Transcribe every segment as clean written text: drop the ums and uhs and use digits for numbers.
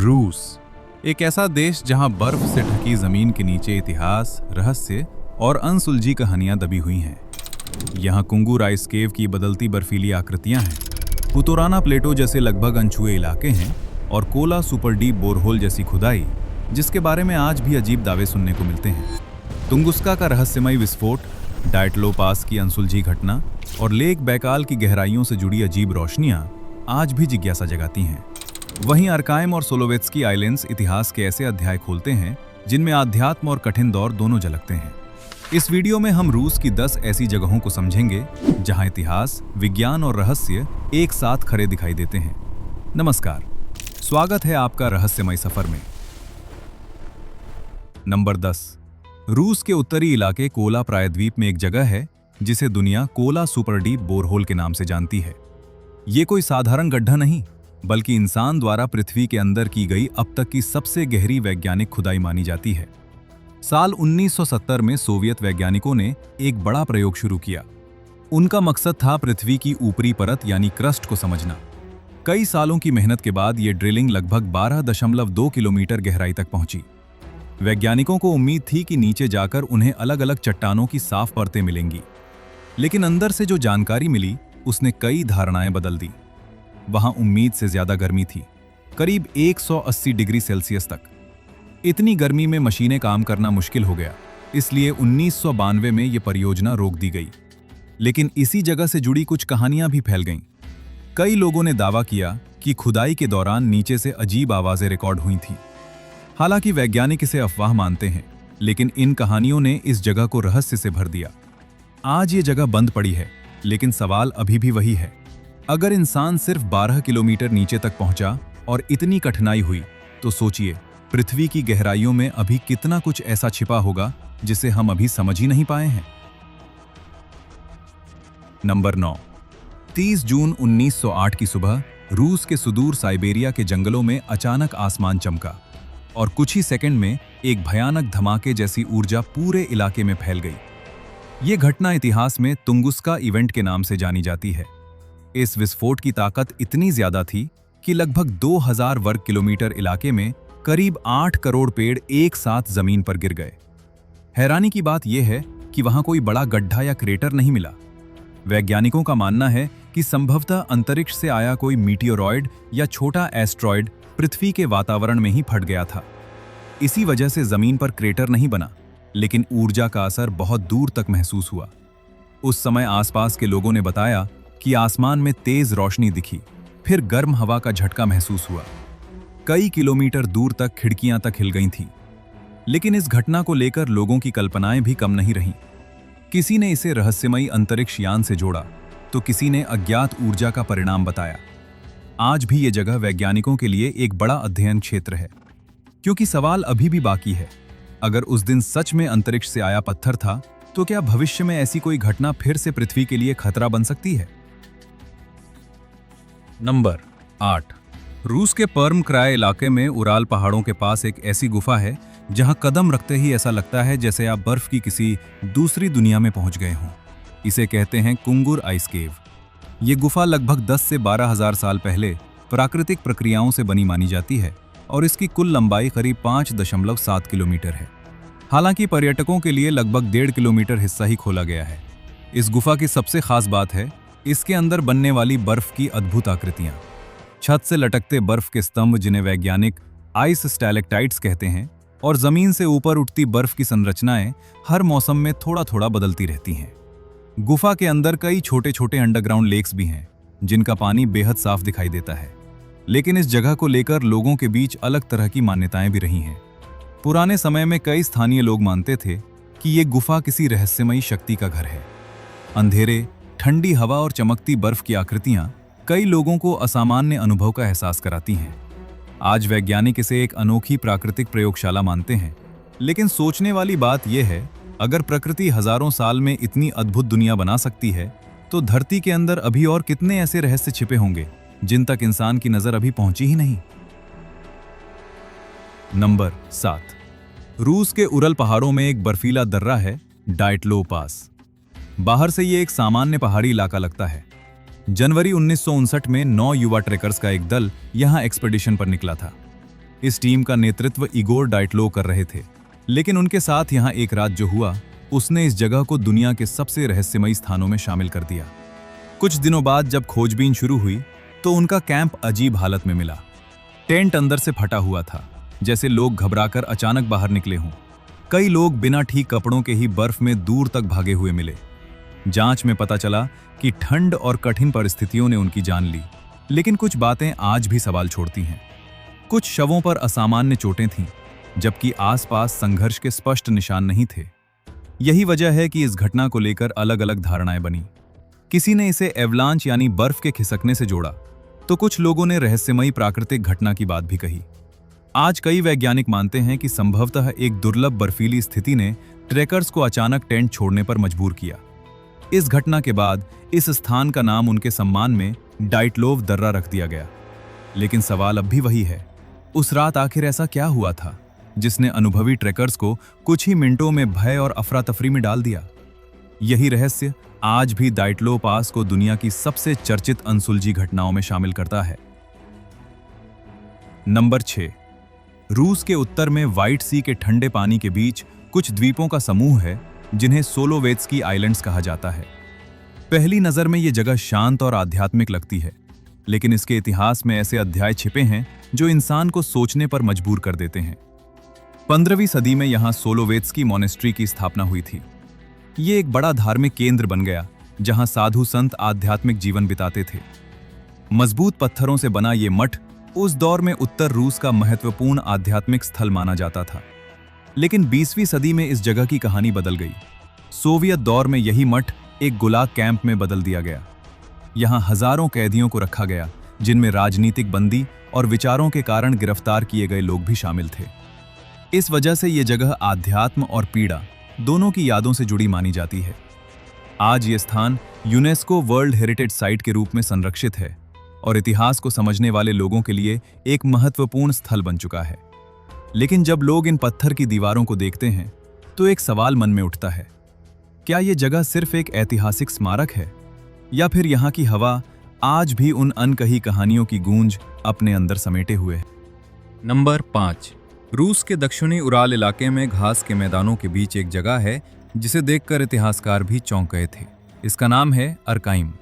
रूस एक ऐसा देश जहां बर्फ से ढकी जमीन के नीचे इतिहास, रहस्य और अनसुलझी कहानियां दबी हुई हैं। यहां कुंगुर आइस केव की बदलती बर्फीली आकृतियां हैं, पुतोराना प्लेटो जैसे लगभग अनछुए इलाके हैं और कोला सुपर डीप बोरहोल जैसी खुदाई जिसके बारे में आज भी अजीब दावे सुनने को मिलते हैं। तुंगुस्का का रहस्यमय विस्फोट, डाइटलो पास की अनसुलझी घटना और लेक बैकाल की गहराइयों से जुड़ी अजीब रोशनियां आज भी जिज्ञासा जगाती हैं। वहीं अर्काइम और सोलोवेत्स्की आइलैंड्स इतिहास के ऐसे अध्याय खोलते हैं जिनमें आध्यात्म और कठिन दौर दोनों झलकते हैं। इस वीडियो में हम रूस की 10 ऐसी जगहों को समझेंगे जहां इतिहास, विज्ञान और रहस्य एक साथ खड़े दिखाई देते हैं। नमस्कार, स्वागत है आपका रहस्यमय सफर में। नंबर 10, रूस के उत्तरी इलाके कोला प्रायद्वीप में एक जगह है जिसे दुनिया कोला सुपर डीप बोरहोल के नाम से जानती है। ये कोई साधारण गड्ढा नहीं, बल्कि इंसान द्वारा पृथ्वी के अंदर की गई अब तक की सबसे गहरी वैज्ञानिक खुदाई मानी जाती है। साल 1970 में सोवियत वैज्ञानिकों ने एक बड़ा प्रयोग शुरू किया। उनका मकसद था पृथ्वी की ऊपरी परत यानी क्रस्ट को समझना। कई सालों की मेहनत के बाद यह ड्रिलिंग लगभग 12.2 किलोमीटर गहराई तक पहुंची। वैज्ञानिकों को उम्मीद थी कि नीचे जाकर उन्हें अलग अलग चट्टानों की साफ परतें मिलेंगी, लेकिन अंदर से जो जानकारी मिली उसने कई धारणाएं बदल दी। वहां उम्मीद से ज्यादा गर्मी थी, करीब 180 डिग्री सेल्सियस तक। इतनी गर्मी में मशीनें काम करना मुश्किल हो गया, इसलिए 1992 में यह परियोजना रोक दी गई। लेकिन इसी जगह से जुड़ी कुछ कहानियां भी फैल गईं। कई लोगों ने दावा किया कि खुदाई के दौरान नीचे से अजीब आवाजें रिकॉर्ड हुई थीं। हालांकि वैज्ञानिक इसे अफवाह मानते हैं, लेकिन इन कहानियों ने इस जगह को रहस्य से भर दिया। आज ये जगह बंद पड़ी है, लेकिन सवाल अभी भी वही है। अगर इंसान सिर्फ 12 किलोमीटर नीचे तक पहुंचा और इतनी कठिनाई हुई, तो सोचिए पृथ्वी की गहराइयों में अभी कितना कुछ ऐसा छिपा होगा जिसे हम अभी समझ ही नहीं पाए हैं। नंबर 9, 30 जून 1908 की सुबह रूस के सुदूर साइबेरिया के जंगलों में अचानक आसमान चमका और कुछ ही सेकंड में एक भयानक धमाके जैसी ऊर्जा पूरे इलाके में फैल गई। ये घटना इतिहास में तुंगुस्का इवेंट के नाम से जानी जाती है। इस विस्फोट की ताकत इतनी ज्यादा थी कि लगभग 2000 वर्ग किलोमीटर इलाके में करीब 8 करोड़ पेड़ एक साथ जमीन पर गिर गए। हैरानी की बात यह है कि वहां कोई बड़ा गड्ढा या क्रेटर नहीं मिला। वैज्ञानिकों का मानना है कि संभवतः अंतरिक्ष से आया कोई मीटियोरॉयड या छोटा एस्ट्रॉयड पृथ्वी के वातावरण में ही फट गया था। इसी वजह से जमीन पर क्रेटर नहीं बना, लेकिन ऊर्जा का असर बहुत दूर तक महसूस हुआ। उस समय आसपास के लोगों ने बताया कि आसमान में तेज रोशनी दिखी, फिर गर्म हवा का झटका महसूस हुआ। कई किलोमीटर दूर तक खिड़कियां तक हिल गई थीं। लेकिन इस घटना को लेकर लोगों की कल्पनाएं भी कम नहीं रहीं। किसी ने इसे रहस्यमयी अंतरिक्ष यान से जोड़ा, तो किसी ने अज्ञात ऊर्जा का परिणाम बताया। आज भी ये जगह वैज्ञानिकों के लिए एक बड़ा अध्ययन क्षेत्र है, क्योंकि सवाल अभी भी बाकी है। अगर उस दिन सच में अंतरिक्ष से आया पत्थर था, तो क्या भविष्य में ऐसी कोई घटना फिर से पृथ्वी के लिए खतरा बन सकती है? नंबर 8, रूस के पर्म क्राय इलाके में उराल पहाड़ों के पास एक ऐसी गुफा है जहां कदम रखते ही ऐसा लगता है जैसे आप बर्फ की किसी दूसरी दुनिया में पहुंच गए हों। इसे कहते हैं कुंगुर आइस केव। ये गुफा लगभग 10 से 12 हजार साल पहले प्राकृतिक प्रक्रियाओं से बनी मानी जाती है और इसकी कुल लंबाई करीब 5.7 किलोमीटर है। हालांकि पर्यटकों के लिए लगभग 1.5 किलोमीटर हिस्सा ही खोला गया है। इस गुफा की सबसे खास बात है इसके अंदर बनने वाली बर्फ की अद्भुत आकृतियां। छत से लटकते बर्फ के स्तंभ, जिन्हें वैज्ञानिक आइस स्टैलेक्टाइट्स कहते हैं, और जमीन से ऊपर उठती बर्फ की संरचनाएं हर मौसम में थोड़ा थोड़ा बदलती रहती हैं। गुफा के अंदर कई छोटे छोटे अंडरग्राउंड लेक्स भी हैं, जिनका पानी बेहद साफ दिखाई देता है। लेकिन इस जगह को लेकर लोगों के बीच अलग तरह की मान्यताएं भी रही हैं। पुराने समय में कई स्थानीय लोग मानते थे कि ये गुफा किसी रहस्यमयी शक्ति का घर है। अंधेरे, ठंडी हवा और चमकती बर्फ की आकृतियां कई लोगों को असामान्य अनुभव का एहसास कराती हैं। आज वैज्ञानिक इसे एक अनोखी प्राकृतिक प्रयोगशाला मानते हैं। लेकिन सोचने वाली बात यह है, अगर प्रकृति हजारों साल में इतनी अद्भुत दुनिया बना सकती है, तो धरती के अंदर अभी और कितने ऐसे रहस्य छिपे होंगे जिन तक इंसान की नजर अभी पहुंची ही नहीं। नंबर 7, रूस के उरल पहाड़ों में एक बर्फीला दर्रा है, डाइटलो पास। बाहर से ये एक सामान्य पहाड़ी इलाका लगता है। जनवरी 1959 में 9 युवा ट्रेकर्स का एक दल यहां एक्सपेडिशन पर निकला था। इस टीम का नेतृत्व इगोर डाइटलो कर रहे थे, लेकिन उनके साथ यहाँ एक रात जो हुआ उसने इस जगह को दुनिया के सबसे रहस्यमयी स्थानों में शामिल कर दिया। कुछ दिनों बाद जब खोजबीन शुरू हुई तो उनका कैंप अजीब हालत में मिला। टेंट अंदर से फटा हुआ था, जैसे लोग घबराकर अचानक बाहर निकले हों। कई लोग बिना ठीक कपड़ों के ही बर्फ में दूर तक भागे हुए मिले। जांच में पता चला कि ठंड और कठिन परिस्थितियों ने उनकी जान ली, लेकिन कुछ बातें आज भी सवाल छोड़ती हैं। कुछ शवों पर असामान्य चोटें थीं, जबकि आसपास संघर्ष के स्पष्ट निशान नहीं थे। यही वजह है कि इस घटना को लेकर अलग-अलग धारणाएं बनी। किसी ने इसे एवलांच यानी बर्फ के खिसकने से जोड़ा, तो कुछ लोगों ने रहस्यमयी प्राकृतिक घटना की बात भी कही। आज कई वैज्ञानिक मानते हैं कि संभवतः एक दुर्लभ बर्फीली स्थिति ने ट्रेकर्स को अचानक टेंट छोड़ने पर मजबूर किया। इस घटना के बाद इस स्थान का नाम उनके सम्मान में डाइटलोव दर्रा रख दिया गया। लेकिन सवाल अब भी वही है, उस रात आखिर ऐसा क्या हुआ था जिसने अनुभवी ट्रेकर्स को कुछ ही मिनटों में भय और अफरा तफरी में डाल दिया? यही रहस्य आज भी डाइटलो पास को दुनिया की सबसे चर्चित अनसुलझी घटनाओं में शामिल करता है। नंबर 6। रूस के उत्तर में व्हाइट सी के ठंडे पानी के बीच कुछ द्वीपों का समूह है जिन्हें सोलोवेत्स्की आइलैंड्स कहा जाता है। पहली नजर में यह जगह शांत और आध्यात्मिक लगती है, लेकिन इसके इतिहास में ऐसे अध्याय छिपे हैं जो इंसान को सोचने पर मजबूर कर देते हैं। 15वीं सदी में यहां सोलोवेत्स्की मॉनेस्ट्री की स्थापना हुई थी। ये एक बड़ा धार्मिक केंद्र बन गया जहां साधु संत आध्यात्मिक जीवन बिताते थे। मजबूत पत्थरों से बना ये मठ उस दौर में उत्तर रूस का महत्वपूर्ण आध्यात्मिक स्थल माना जाता था। लेकिन 20वीं सदी में इस जगह की कहानी बदल गई। सोवियत दौर में यही मठ एक गुलाग कैंप में बदल दिया गया। यहां हजारों कैदियों को रखा गया, जिनमें राजनीतिक बंदी और विचारों के कारण गिरफ्तार किए गए लोग भी शामिल थे। इस वजह से ये जगह आध्यात्म और पीड़ा दोनों की यादों से जुड़ी मानी जाती है। आज ये स्थान यूनेस्को वर्ल्ड हेरिटेज साइट के रूप में संरक्षित है और इतिहास को समझने वाले लोगों के लिए एक महत्वपूर्ण स्थल बन चुका है। लेकिन जब लोग इन पत्थर की दीवारों को देखते हैं तो एक सवाल मन में उठता है, क्या ये जगह सिर्फ एक ऐतिहासिक स्मारक है या फिर यहाँ की हवा आज भी उन अनकही कहानियों की गूंज अपने अंदर समेटे हुए है? नंबर 5। रूस के दक्षिणी उराल इलाके में घास के मैदानों के बीच एक जगह है जिसे देखकर इतिहासकार भी चौंक गए थे। इसका नाम है अर्काइम।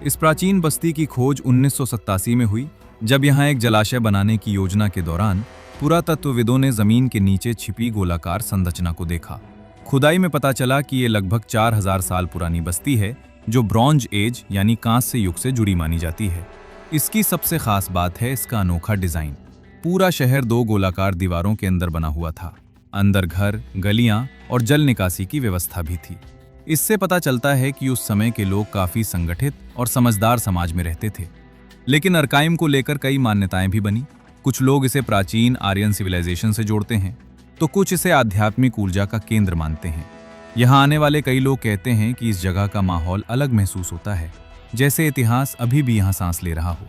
इस प्राचीन बस्ती की खोज 1987 में हुई, जब यहाँ एक जलाशय बनाने की योजना के दौरान पुरातत्वविदों ने जमीन के नीचे छिपी गोलाकार संरचना को देखा। खुदाई में पता चला कि ये लगभग 4000 साल पुरानी बस्ती है जो ब्रॉन्ज एज यानी कांस्य युग से जुड़ी मानी जाती है। इसकी सबसे खास बात है इसका अनोखा डिजाइन। पूरा शहर 2 गोलाकार दीवारों के अंदर बना हुआ था। अंदर घर, गलियां और जल निकासी की व्यवस्था भी थी। इससे पता चलता है कि उस समय के लोग काफी संगठित और समझदार समाज में रहते थे। लेकिन अर्काइम को लेकर कई मान्यताएं भी बनी। कुछ लोग इसे प्राचीन आर्यन सिविलाइजेशन से जोड़ते हैं, तो कुछ इसे आध्यात्मिक ऊर्जा का केंद्र मानते हैं। यहाँ आने वाले कई लोग कहते हैं कि इस जगह का माहौल अलग महसूस होता है, जैसे इतिहास अभी भी यहाँ सांस ले रहा हो।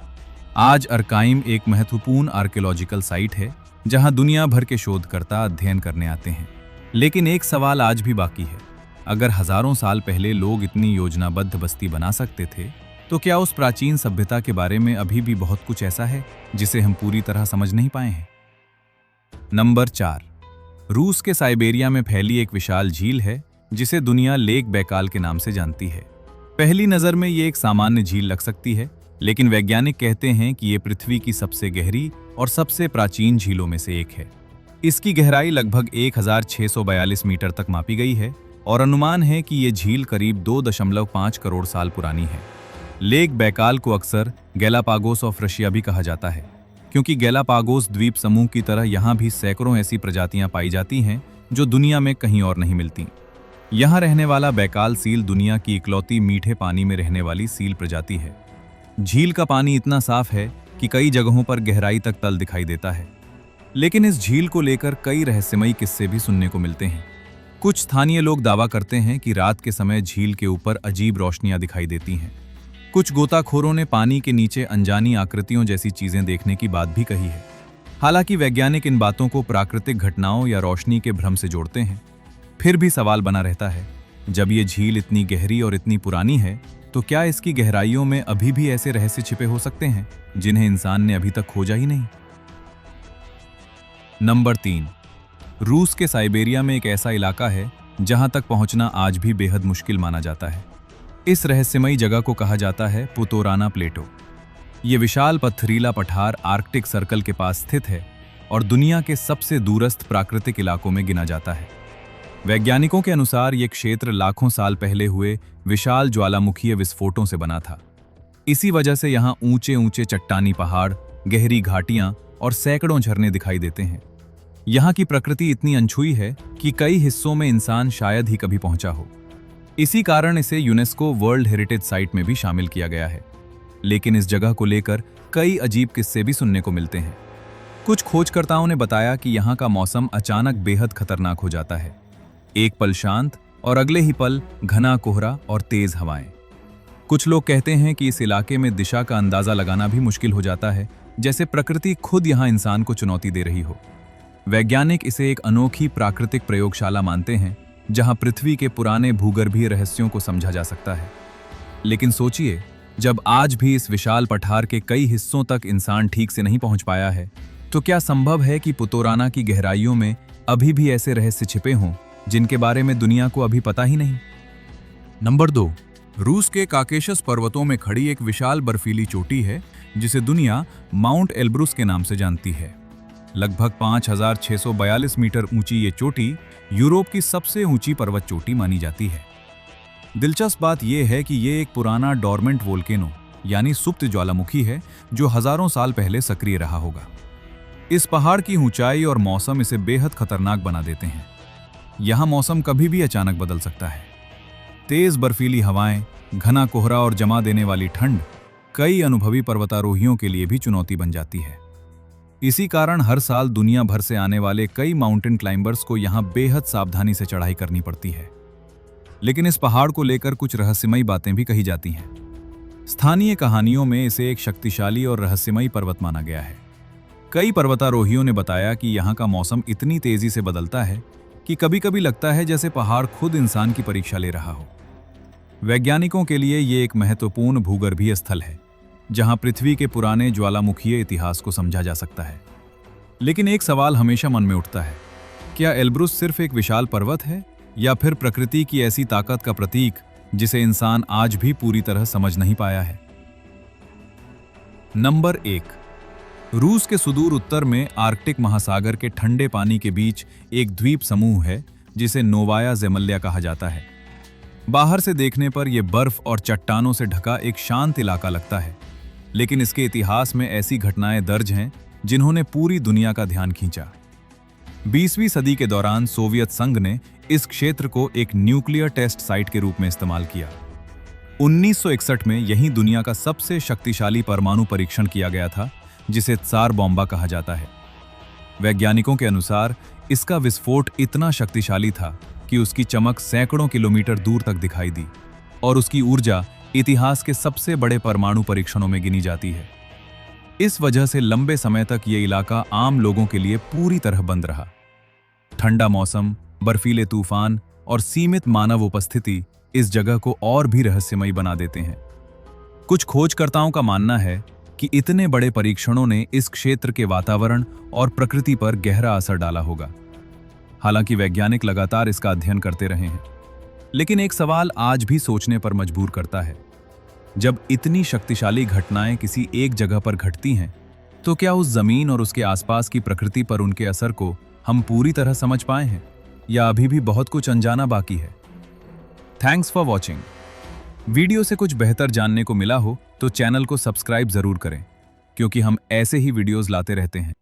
आज अर्काइम एक महत्वपूर्ण आर्कियोलॉजिकल साइट है जहां दुनिया भर के शोधकर्ता अध्ययन करने आते हैं। लेकिन एक सवाल आज भी बाकी है, अगर हजारों साल पहले लोग इतनी योजनाबद्ध बस्ती बना सकते थे, तो क्या उस प्राचीन सभ्यता के बारे में अभी भी बहुत कुछ ऐसा है जिसे हम पूरी तरह समझ नहीं पाए हैं? नंबर 4। रूस के साइबेरिया में फैली एक विशाल झील है जिसे दुनिया लेक बैकाल के नाम से जानती है। पहली नजर में ये एक सामान्य झील लग सकती है, लेकिन वैज्ञानिक कहते हैं कि ये पृथ्वी की सबसे गहरी और सबसे प्राचीन झीलों में से एक है। इसकी गहराई लगभग 1642 मीटर तक मापी गई है और अनुमान है कि ये झील करीब 2.5 करोड़ साल पुरानी है। लेक बैकाल को अक्सर गैलापागोस ऑफ रशिया भी कहा जाता है, क्योंकि गैलापागोस द्वीप समूह की तरह यहाँ भी सैकड़ों ऐसी प्रजातियां पाई जाती हैं जो दुनिया में कहीं और नहीं मिलती। यहाँ रहने वाला बैकाल सील दुनिया की इकलौती मीठे पानी में रहने वाली सील प्रजाति है। झील का पानी इतना साफ है कि कई जगहों पर गहराई तक तल दिखाई देता है। लेकिन इस झील को लेकर कई रहस्यमयी किस्से भी सुनने को मिलते हैं। कुछ स्थानीय लोग दावा करते हैं कि रात के समय झील के ऊपर अजीब रोशनियां दिखाई देती हैं। कुछ गोताखोरों ने पानी के नीचे अनजानी आकृतियों जैसी चीजें देखने की बात भी कही है। हालांकि वैज्ञानिक इन बातों को प्राकृतिक घटनाओं या रोशनी के भ्रम से जोड़ते हैं। फिर भी सवाल बना रहता है, जब ये झील इतनी गहरी और इतनी पुरानी है, तो क्या इसकी गहराइयों में अभी भी ऐसे रहस्य छिपे हो सकते हैं जिन्हें इंसान ने अभी तक खोजा ही नहीं? नंबर 3, रूस के साइबेरिया में एक ऐसा इलाका है जहां तक पहुंचना आज भी बेहद मुश्किल माना जाता है। इस रहस्यमयी जगह को कहा जाता है पुतोराना प्लेटो। ये विशाल पथरीला पठार आर्कटिक सर्कल के पास स्थित है और दुनिया के सबसे दूरस्थ प्राकृतिक इलाकों में गिना जाता है। वैज्ञानिकों के अनुसार ये क्षेत्र लाखों साल पहले हुए विशाल ज्वालामुखीय विस्फोटों से बना था। इसी वजह से यहाँ ऊंचे ऊंचे चट्टानी पहाड़, गहरी घाटियां और सैकड़ों झरने दिखाई देते हैं। यहाँ की प्रकृति इतनी अनछुई है कि कई हिस्सों में इंसान शायद ही कभी पहुंचा हो। इसी कारण इसे यूनेस्को वर्ल्ड हेरिटेज साइट में भी शामिल किया गया है। लेकिन इस जगह को लेकर कई अजीब किस्से भी सुनने को मिलते हैं। कुछ खोजकर्ताओं ने बताया कि यहाँ का मौसम अचानक बेहद खतरनाक हो जाता है। एक पल शांत और अगले ही पल घना कोहरा और तेज हवाएं। कुछ लोग कहते हैं कि इस इलाके में दिशा का अंदाजा लगाना भी मुश्किल हो जाता है, जैसे प्रकृति खुद यहाँ इंसान को चुनौती दे रही हो। वैज्ञानिक इसे एक अनोखी प्राकृतिक प्रयोगशाला मानते हैं, जहां पृथ्वी के पुराने भूगर्भीय रहस्यों को समझा जा सकता है। लेकिन सोचिए, जब आज भी इस विशाल पठार के कई हिस्सों तक इंसान ठीक से नहीं पहुंच पाया है, तो क्या संभव है कि पुतोराना की गहराइयों में अभी भी ऐसे रहस्य छिपे हों जिनके बारे में दुनिया को अभी पता ही नहीं? नंबर 2, रूस के काकेशस पर्वतों में खड़ी एक विशाल बर्फीली चोटी है जिसे दुनिया माउंट एल्ब्रुस के नाम से जानती है। लगभग 5642 मीटर ऊंची ये चोटी यूरोप की सबसे ऊंची पर्वत चोटी मानी जाती है। दिलचस्प बात यह है कि ये एक पुराना डॉर्मेंट वोल्केनो यानी सुप्त ज्वालामुखी है जो हजारों साल पहले सक्रिय रहा होगा। इस पहाड़ की ऊंचाई और मौसम इसे बेहद खतरनाक बना देते हैं। यहाँ मौसम कभी भी अचानक बदल सकता है। तेज बर्फीली हवाएं, घना कोहरा और जमा देने वाली ठंड कई अनुभवी पर्वतारोहियों के लिए भी चुनौती बन जाती है। इसी कारण हर साल दुनिया भर से आने वाले कई माउंटेन क्लाइंबर्स को यहाँ बेहद सावधानी से चढ़ाई करनी पड़ती है। लेकिन इस पहाड़ को लेकर कुछ रहस्यमयी बातें भी कही जाती हैं। स्थानीय कहानियों में इसे एक शक्तिशाली और रहस्यमयी पर्वत माना गया है। कई पर्वतारोहियों ने बताया कि यहाँ का मौसम इतनी तेजी से बदलता है कि कभी-कभी लगता है जैसे पहाड़ खुद इंसान की परीक्षा ले रहा हो। वैज्ञानिकों के लिए ये एक महत्वपूर्ण भूगर्भीय स्थल है, जहां पृथ्वी के पुराने ज्वालामुखीय इतिहास को समझा जा सकता है। लेकिन एक सवाल हमेशा मन में उठता है, क्या एल्ब्रुस सिर्फ एक विशाल पर्वत है या फिर प्रकृति की ऐसी ताकत का प्रतीक जिसे इंसान आज भी पूरी तरह समझ नहीं पाया है? नंबर 1, रूस के सुदूर उत्तर में आर्कटिक महासागर के ठंडे पानी के बीच एक द्वीप समूह है जिसे नोवाया ज़ेमल्या कहा जाता है। बाहर से देखने पर यह बर्फ और चट्टानों से ढका एक शांत इलाका लगता है, लेकिन इसके इतिहास में ऐसी घटनाएं दर्ज हैं जिन्होंने पूरी दुनिया का ध्यान खींचा। 20वीं सदी के दौरान सोवियत संघ ने इस क्षेत्र को एक न्यूक्लियर टेस्ट साइट के रूप में इस्तेमाल किया। 1961 में यहीं दुनिया का सबसे शक्तिशाली परमाणु परीक्षण किया गया था, जिसे त्सार बॉम्बा कहा जाता है। वैज्ञानिकों के अनुसार इसका विस्फोट इतना शक्तिशाली था कि उसकी चमक सैकड़ों किलोमीटर दूर तक दिखाई दी और उसकी ऊर्जा इतिहास के सबसे बड़े परमाणु परीक्षणों में गिनी जाती है। इस वजह से लंबे समय तक ये इलाका आम लोगों के लिए पूरी तरह बंद रहा। ठंडा मौसम, बर्फीले तूफान और सीमित मानव उपस्थिति इस जगह को और भी रहस्यमयी बना देते हैं। कुछ खोजकर्ताओं का मानना है कि इतने बड़े परीक्षणों ने इस क्षेत्र के वातावरण और प्रकृति पर गहरा असर डाला होगा। हालांकि वैज्ञानिक लगातार इसका अध्ययन करते रहे हैं, लेकिन एक सवाल आज भी सोचने पर मजबूर करता है। जब इतनी शक्तिशाली घटनाएं किसी एक जगह पर घटती हैं, तो क्या उस जमीन और उसके आसपास की प्रकृति पर उनके असर को हम पूरी तरह समझ पाए हैं, या अभी भी बहुत कुछ अनजाना बाकी है? Thanks for watching. वीडियो से कुछ बेहतर जानने को मिला हो तो चैनल को सब्सक्राइब जरूर करें, क्योंकि हम ऐसे ही वीडियोस लाते रहते हैं।